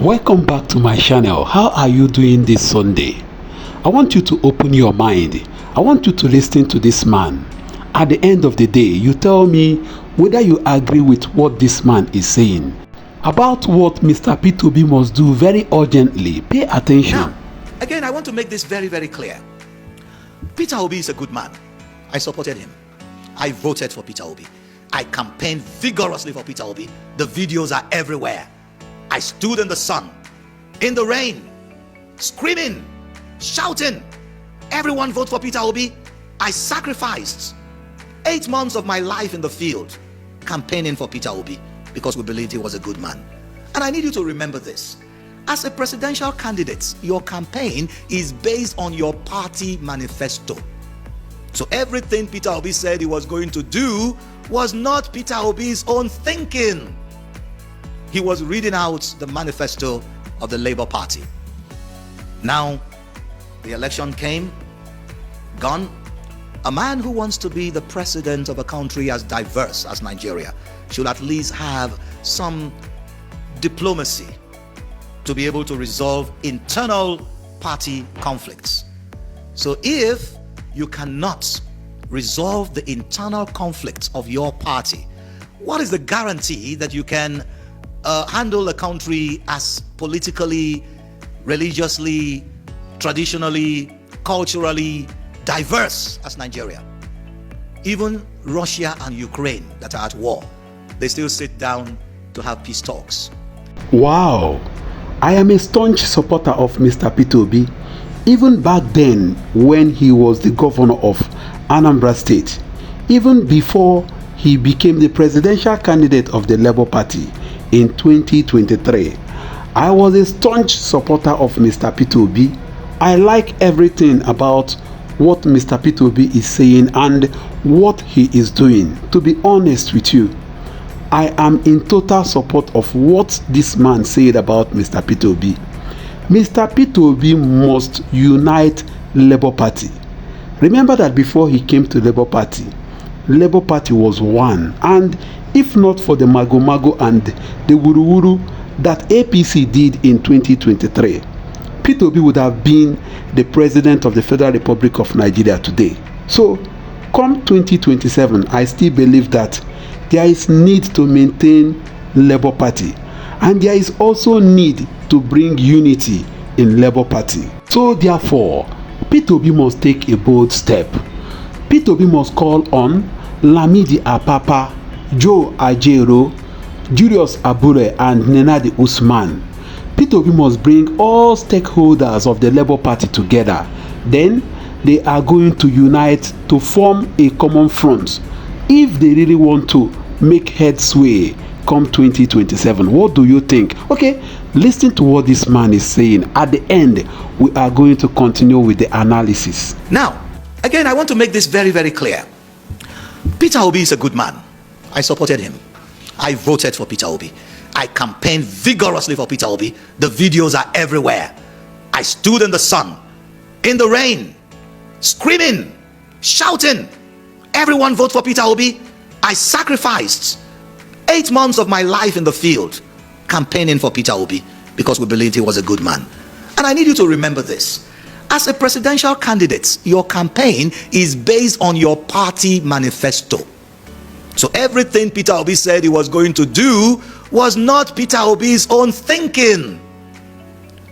Welcome back to my channel. How are you doing this Sunday? I want you to open your mind. I want you to listen to this man. At the end of the day, you tell me whether you agree with what this man is saying about what Mr. Peter Obi must do very urgently. Pay attention. Now, again, I want to make this very, very clear. Peter Obi is a good man. I supported him. I voted for Peter Obi. I campaigned vigorously for Peter Obi. The videos are everywhere. I stood in the sun, in the rain, screaming, shouting, everyone vote for Peter Obi. I sacrificed 8 months of my life in the field campaigning for Peter Obi because we believed he was a good man. And I need you to remember this. As a presidential candidate, your campaign is based on your party manifesto. So everything Peter Obi said he was going to do was not Peter Obi's own thinking. He was reading out the manifesto of the Labour Party. Now, the election came, gone. A man who wants to be the president of a country as diverse as Nigeria should at least have some diplomacy to be able to resolve internal party conflicts. So if you cannot resolve the internal conflicts of your party, what is the guarantee that you can handle a country as politically, religiously, traditionally, culturally diverse as Nigeria? Even Russia and Ukraine that are at war, they still sit down to have peace talks. Wow, I am a staunch supporter of Mr. Peter Obi. Even back then when he was the governor of Anambra State, even before he became the presidential candidate of the Labour Party in 2023, I was a staunch supporter of Mr. Peter Obi. I like everything about what Mr. Peter Obi is saying and what he is doing. To be honest with you, I am in total support of what this man said about Mr. Peter Obi. Mr. Peter Obi must unite Labour Party. Remember that before he came to Labour Party was one, and if not for the mago and the wuru that APC did in 2023, Peter Obi would have been the president of the Federal Republic of Nigeria today. So come 2027, I still believe that there is need to maintain Labour Party, and there is also need to bring unity in Labour Party. So therefore, Peter Obi must take a bold step. Peter Obi must call on Lamidi Apapa, Joe Ajero, Julius Abure and Nenadi Usman. Peter Obi must bring all stakeholders of the Labour Party together. Then they are going to unite to form a common front if they really want to make headway come 2027. What do you think? Okay, listen to what this man is saying. At the end, we are going to continue with the analysis. Now, again, I want to make this very, very clear. Peter Obi is a good man. I supported him. I voted for Peter Obi. I campaigned vigorously for Peter Obi. The videos are everywhere. I stood in the sun, in the rain, screaming, shouting, everyone vote for Peter Obi. I sacrificed 8 months of my life in the field campaigning for Peter Obi because we believed he was a good man. And I need you to remember this. As a presidential candidate, your campaign is based on your party manifesto. So everything Peter Obi said he was going to do was not Peter Obi's own thinking.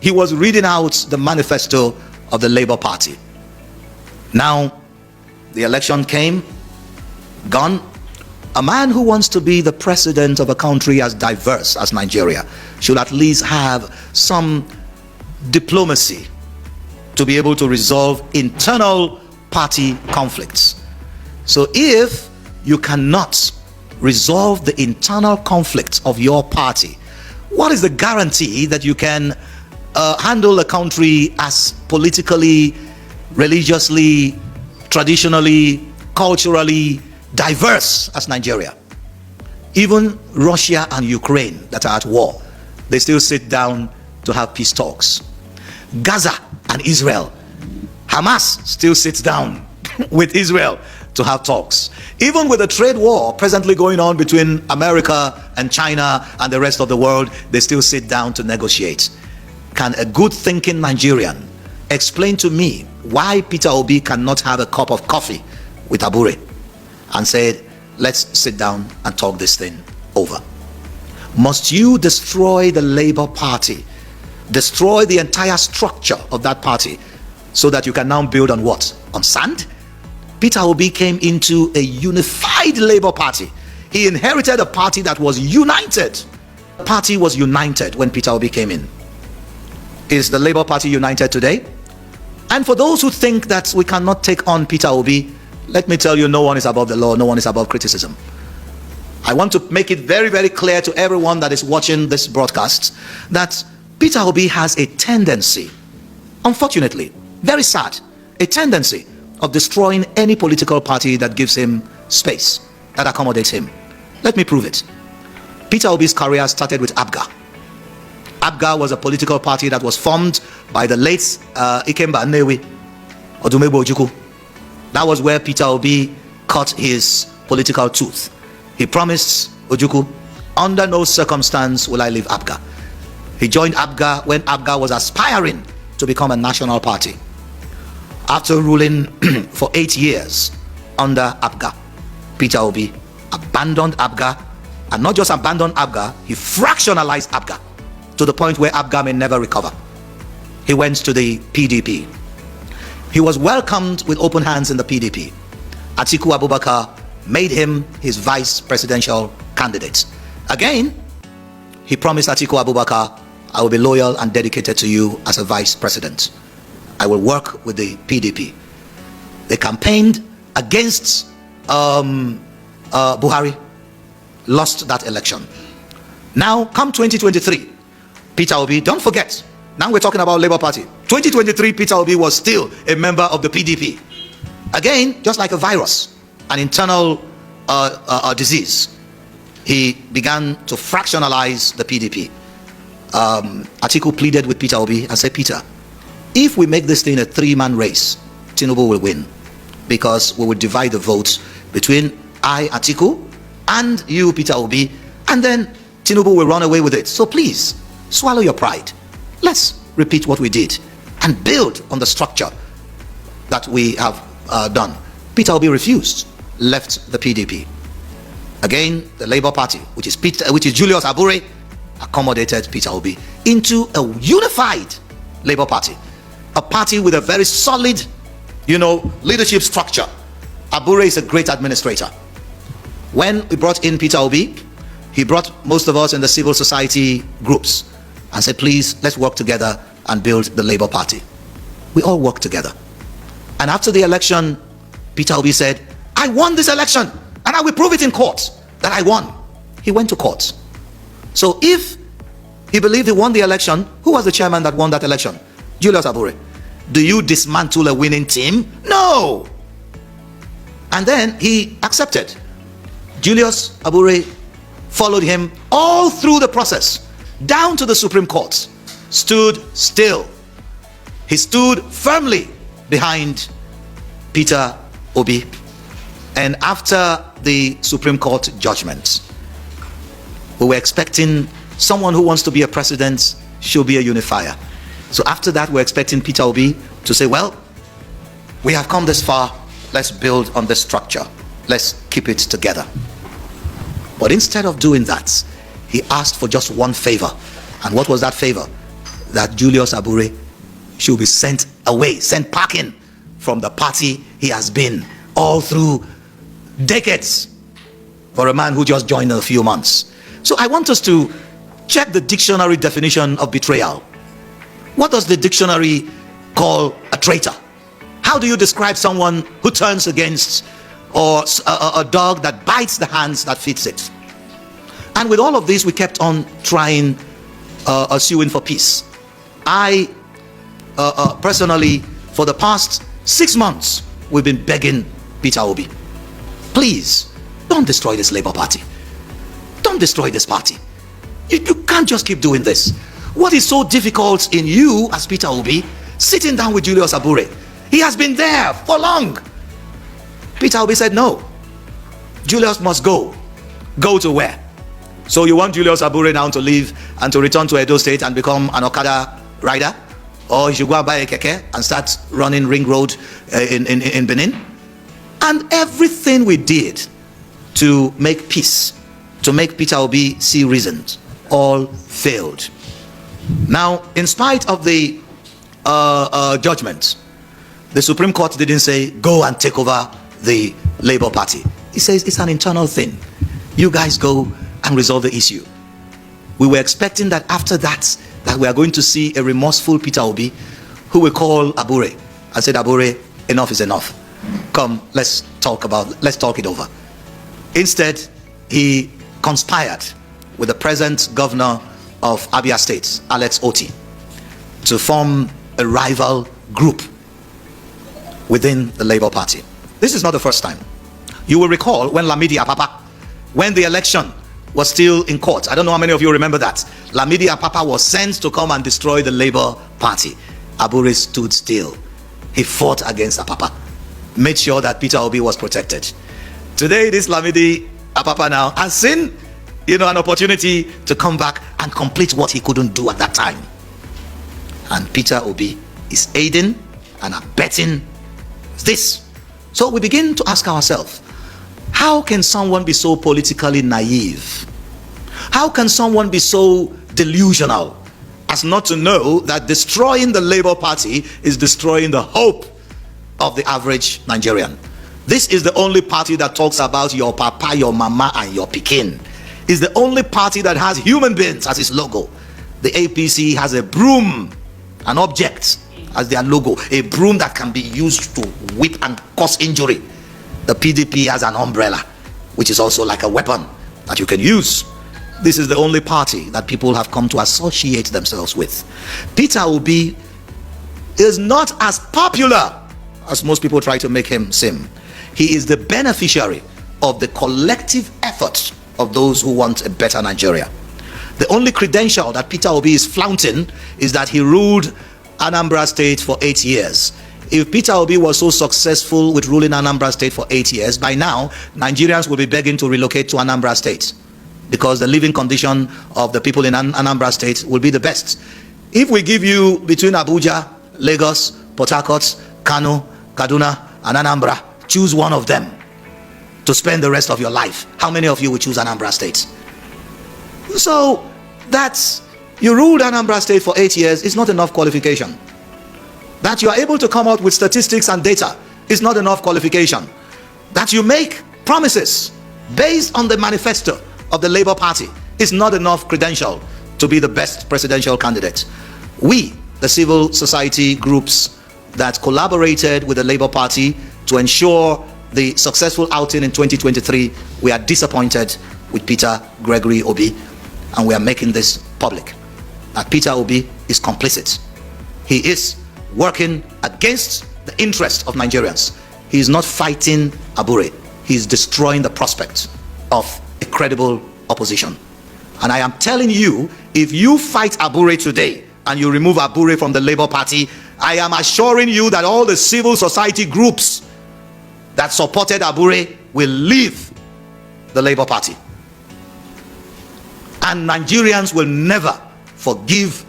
He was reading out the manifesto of the Labour Party. Now, the election came, gone. A man who wants to be the president of a country as diverse as Nigeria should at least have some diplomacy to be able to resolve internal party conflicts. So if you cannot resolve the internal conflicts of your party, what is the guarantee that you can handle a country as politically, religiously, traditionally, culturally diverse as Nigeria? Even Russia and Ukraine that are at war, they still sit down to have peace talks. Gaza and Israel, Hamas still sits down with Israel to have talks. Even with the trade war presently going on between America and China and the rest of the world, they still sit down to negotiate. Can a good thinking Nigerian explain to me why Peter Obi cannot have a cup of coffee with Abure and say, let's sit down and talk this thing over? Must you destroy the Labour Party, destroy the entire structure of that party, so that you can now build on what? On sand? Peter Obi came into a unified Labour Party. He inherited a party that was united. The party was united when Peter Obi came in. Is the Labour Party united today? And for those who think that we cannot take on Peter Obi, let me tell you, no one is above the law, no one is above criticism. I want to make it very, very clear to everyone that is watching this broadcast that Peter Obi has a tendency, unfortunately, very sad, a tendency of destroying any political party that gives him space, that accommodates him. Let me prove it. Peter Obi's career started with ABGA. ABGA was a political party that was formed by the late Ikemba Nnewi Odumegwu Ojukwu. That was where Peter Obi cut his political tooth. He promised Ojukwu, under no circumstance will I leave ABGA. He joined ABGA when ABGA was aspiring to become a national party. After ruling for 8 years under ABGA, Peter Obi abandoned ABGA, and not just abandoned ABGA, he fractionalized ABGA to the point where ABGA may never recover. He went to the PDP. He was welcomed with open hands in the PDP. Atiku Abubakar made him his vice presidential candidate. Again, he promised Atiku Abubakar, I will be loyal and dedicated to you as a vice president. I will work with the PDP. They campaigned against Buhari, lost that election. Now, come 2023, Peter Obi, don't forget, now we're talking about Labour Party. 2023, Peter Obi was still a member of the PDP. Again, just like a virus, an internal disease, he began to fractionalize the PDP. Atiku pleaded with Peter Obi and said, Peter, if we make this thing a three-man race, Tinubu will win, because we will divide the votes between I, Atiku, and you, Peter Obi, and then Tinubu will run away with it. So please, swallow your pride. Let's repeat what we did and build on the structure that we have done. Peter Obi refused, left the PDP. Again, the Labour Party, which is Julius Abure, accommodated Peter Obi into a unified Labour Party, a party with a very solid, leadership structure. Abure is a great administrator. When we brought in Peter Obi, he brought most of us in the civil society groups and said, please, let's work together and build the Labour Party. We all worked together. And after the election, Peter Obi said, I won this election and I will prove it in court that I won. He went to court. So if he believed he won the election, who was the chairman that won that election? Julius Abure. Do you dismantle a winning team? No. And then he accepted. Julius Abure followed him all through the process, down to the Supreme Court, stood still. He stood firmly behind Peter Obi. And after the Supreme Court judgment, we were expecting someone who wants to be a president should be a unifier. So after that, we're expecting Peter Obi to say, well, we have come this far, let's build on this structure, let's keep it together. But instead of doing that, he asked for just one favor. And what was that favor? That Julius Abure should be sent away, sent packing from the party he has been all through decades, for a man who just joined in a few months. So I want us to check the dictionary definition of betrayal. What does the dictionary call a traitor? How do you describe someone who turns against, or a dog that bites the hands that feeds it? And with all of this, we kept on trying, suing for peace. I personally, for the past 6 months, we've been begging Peter Obi, please don't destroy this Labour Party. Don't destroy this party. You can't just keep doing this. What is so difficult in you as Peter Obi sitting down with Julius Abure? He has been there for long. Peter Obi said no. Julius must go. Go to where? So you want Julius Abure now to leave and to return to Edo State and become an Okada rider? Or he should go and buy a keke and start running Ring Road in Benin? And everything we did to make peace, to make Peter Obi see reasons, all failed. Now, in spite of the judgment, the Supreme Court didn't say, go and take over the Labour Party. It says it's an internal thing. You guys go and resolve the issue. We were expecting that after that we are going to see a remorseful Peter Obi who will call Abure and said, Abure, enough is enough. Come, let's talk it over. Instead, he conspired with the present governor of Abia State, Alex Oti, to form a rival group within the Labour Party. This is not the first time. You will recall when Lamidi Apapa, when the election was still in court, I don't know how many of you remember that, Lamidi Apapa was sent to come and destroy the Labour Party. Abure stood still. He fought against Apapa, made sure that Peter Obi was protected. Today, this Lamidi Apapa now has seen, an opportunity to come back and complete what he couldn't do at that time. And Peter Obi is aiding and abetting this. So we begin to ask ourselves, how can someone be so politically naive? How can someone be so delusional as not to know that destroying the Labour Party is destroying the hope of the average Nigerian? This is the only party that talks about your papa, your mama, and your pikin. It's the only party that has human beings as its logo. The APC has a broom, an object as their logo, a broom that can be used to whip and cause injury. The PDP has an umbrella, which is also like a weapon that you can use. This is the only party that people have come to associate themselves with. Peter Obi is not as popular as most people try to make him seem. He is the beneficiary of the collective effort of those who want a better Nigeria. The only credential that Peter Obi is flaunting is that he ruled Anambra State for 8 years. If Peter Obi was so successful with ruling Anambra State for 8 years, by now Nigerians will be begging to relocate to Anambra State, because the living condition of the people in Anambra State will be the best. If we give you between Abuja, Lagos, Port Harcourt, Kano, Kaduna, and Anambra, choose one of them to spend the rest of your life, how many of you will choose Anambra State? So that's, you ruled Anambra State for 8 years is not enough qualification. That you are able to come out with statistics and data is not enough qualification. That you make promises based on the manifesto of the Labour Party is not enough credential to be the best presidential candidate. We, the civil society groups that collaborated with the Labour Party to ensure the successful outing in 2023, we are disappointed with Peter Gregory Obi, and we are making this public. That Peter Obi is complicit. He is working against the interest of Nigerians. He is not fighting Abure. He is destroying the prospect of a credible opposition. And I am telling you, if you fight Abure today and you remove Abure from the Labour Party, I am assuring you that all the civil society groups that supported Abure will leave the Labour Party. And Nigerians will never forgive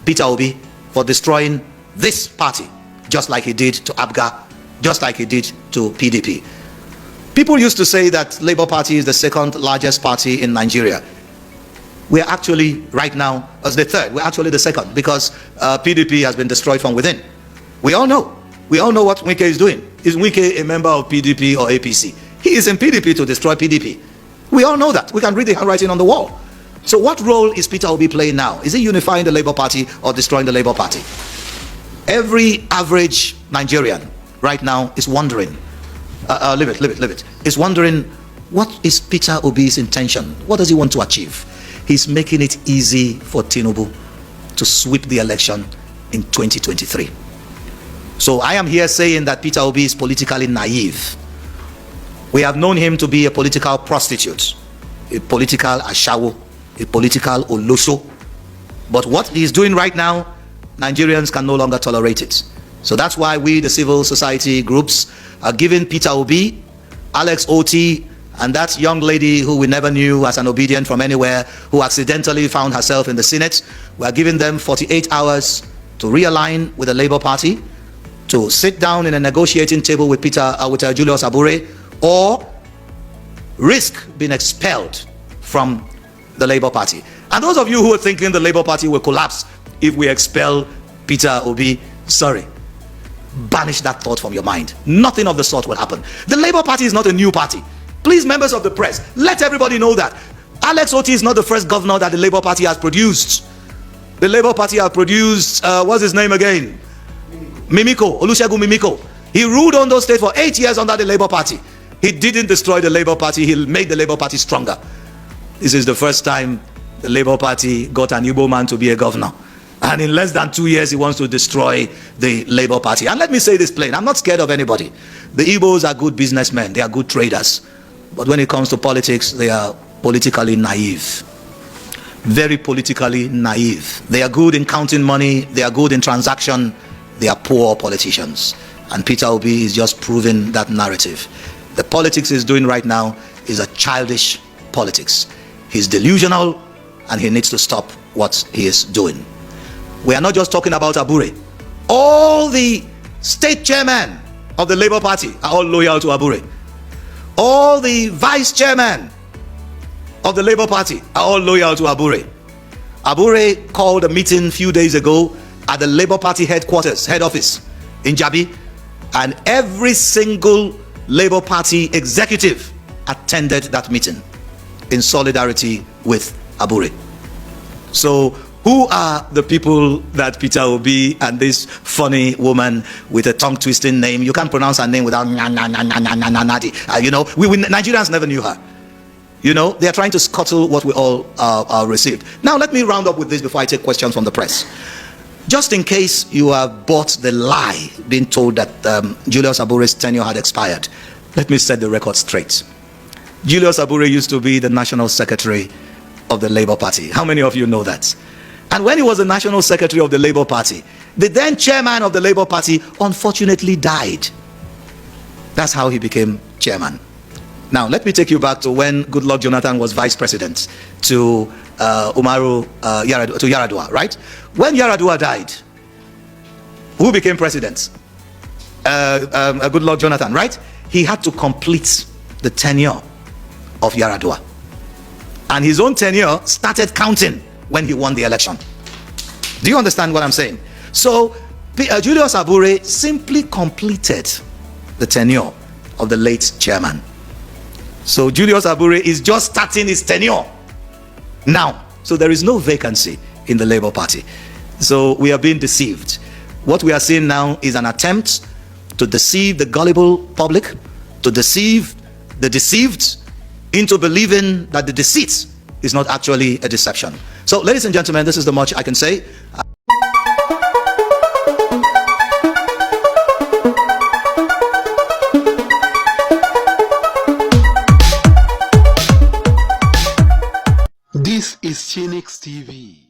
Peter Obi for destroying this party, just like he did to ABGA, just like he did to PDP. People used to say that Labour Party is the second largest party in Nigeria. We are actually right now as the third. We're actually the second, because PDP has been destroyed from within. We all know what Wike is doing. Is Wike a member of PDP or APC? He is in PDP to destroy PDP. We all know that. We can read the handwriting on the wall. So what role is Peter Obi playing now? Is he unifying the Labour Party or destroying the Labour Party? Every average Nigerian right now is wondering, leave it, is wondering, what is Peter Obi's intention? What does he want to achieve? He's making it easy for Tinubu to sweep the election in 2023. So I am here saying that Peter Obi is politically naive. We have known him to be a political prostitute, a political ashawo, a political olosho. But what he's doing right now, Nigerians can no longer tolerate it. So that's why we, the civil society groups, are giving Peter Obi, Alex Oti, and that young lady who we never knew as an obedient from anywhere, who accidentally found herself in the Senate, we are giving them 48 hours to realign with the Labour Party, to sit down in a negotiating table with Julius Abure, or risk being expelled from the Labour Party. And those of you who are thinking the Labour Party will collapse if we expel Peter Obi, sorry, banish that thought from your mind. Nothing of the sort will happen. The Labour Party is not a new party. Please, members of the press, let everybody know that Alex Oti is not the first governor that the Labour Party has produced. The Labour Party has produced, what's his name again? Mimiko, Olusegun Mimiko. He ruled Ondo State for 8 years under the Labour Party. He didn't destroy the Labour Party, he made the Labour Party stronger. This is the first time the Labour Party got an Igbo man to be a governor. And in less than 2 years, he wants to destroy the Labour Party. And let me say this plain, I'm not scared of anybody. The Igbos are good businessmen, they are good traders. But when it comes to politics, they are politically naive. Very politically naive. They are good in counting money, they are good in transaction, they are poor politicians. And Peter Obi is just proving that narrative. The politics he's doing right now is a childish politics. He's delusional and he needs to stop what he is doing. We are not just talking about Abure. All the state chairmen of the Labour Party are all loyal to Abure. All the vice chairmen of the Labour Party are all loyal to Abure. Abure called a meeting a few days ago at the Labour Party headquarters, head office in Jabi, and every single Labour Party executive attended that meeting in solidarity with Abure. So who are the people that Peter Obi and this funny woman with a tongue-twisting name, you can't pronounce her name without you know, we Nigerians never knew her. You know, they are trying to scuttle what we all received. Now let me round up with this before I take questions from the press. Just in case you have bought the lie being told that Julius Abure's tenure had expired, let me set the record straight. Julius Abure used to be the National Secretary of the Labour Party. How many of you know that? And when he was the National Secretary of the Labour Party, the then chairman of the Labour Party unfortunately died. That's how he became chairman. Now, let me take you back to when Goodluck Jonathan was vice president to Yaradua, right? When Yaradua died, who became president? Goodluck Jonathan, right? He had to complete the tenure of Yaradua. And his own tenure started counting when he won the election. Do you understand what I'm saying? So Julius Abure simply completed the tenure of the late chairman. So Julius Abure is just starting his tenure now. So there is no vacancy in the Labour Party. So we are being deceived. What we are seeing now is an attempt to deceive the gullible public, to deceive the deceived into believing that the deceit is not actually a deception. So ladies and gentlemen, this is the much I can say. This is Chinix TV.